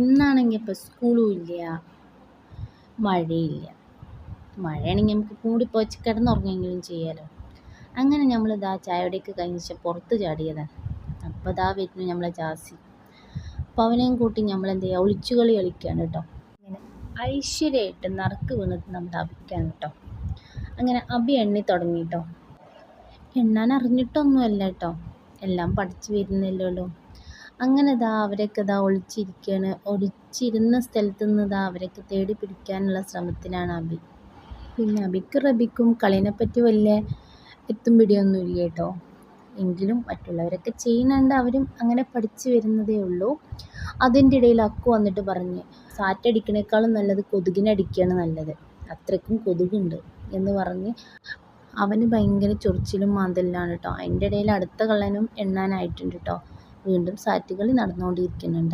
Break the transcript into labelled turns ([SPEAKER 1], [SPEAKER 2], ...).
[SPEAKER 1] ഇന്നാണെങ്കിൽ ഇപ്പോൾ സ്കൂളും ഇല്ല, മഴയില്ല. മഴയാണെങ്കിൽ നമുക്ക് മൂടിപ്പോച്ച് കിടന്നുറങ്ങുമെങ്കിലും ചെയ്യാമല്ലോ. അങ്ങനെ നമ്മളിതാ ചായയുടെയൊക്കെ കഴിഞ്ഞ് പുറത്ത് ചാടിയതാണ്. അപ്പോൾ ഇതാ വരുന്നു നമ്മളെ ജാസി. അപ്പോൾ അവനെയും കൂട്ടി നമ്മളെന്ത് ചെയ്യുക, ഒളിച്ചുകളി കളിക്കുകയാണ് കേട്ടോ. അങ്ങനെ ഐശ്വര്യമായിട്ട് നറുക്ക് വീണത് നമ്മുടെ അബിക്കാണ് കേട്ടോ. അങ്ങനെ അബി എണ്ണി തുടങ്ങി കേട്ടോ. എണ്ണാൻ അറിഞ്ഞിട്ടൊന്നുമല്ല കേട്ടോ, എല്ലാം പഠിച്ചു വരുന്നില്ലല്ലോ. അങ്ങനെ അവരൊക്കെ ഒളിച്ചിരിക്കുകയാണ്. ഒളിച്ചിരുന്ന സ്ഥലത്ത് നിന്ന് അവരൊക്കെ തേടി പിടിക്കാനുള്ള ശ്രമത്തിലാണ് അബി. പിന്നെ അബിക്ക് റബിക്കും കളിനെപ്പറ്റി വലിയ എത്തും പിടിയൊന്നുമില്ല കേട്ടോ. എങ്കിലും മറ്റുള്ളവരൊക്കെ ചെയ്യുന്നുണ്ട്, അവരും അങ്ങനെ പഠിച്ചു വരുന്നതേ ഉള്ളൂ. അതിൻ്റെ ഇടയിൽ അക്കു വന്നിട്ട് പറഞ്ഞ്, സാറ്റടിക്കണേക്കാളും നല്ലത് കൊതുകിനടിക്കുകയാണ് നല്ലത്, അത്രയ്ക്കും കൊതുകുണ്ട് എന്ന് പറഞ്ഞ് അവന് ഭയങ്കര ചൊറിച്ചിലും മാന്തലിലാണ് കേട്ടോ. അതിൻ്റെ ഇടയിൽ അടുത്ത കള്ളനും എണ്ണാനായിട്ടുണ്ട് കേട്ടോ. വീണ്ടും സാറ്റുകളി നടന്നുകൊണ്ടിരിക്കുന്നുണ്ട്.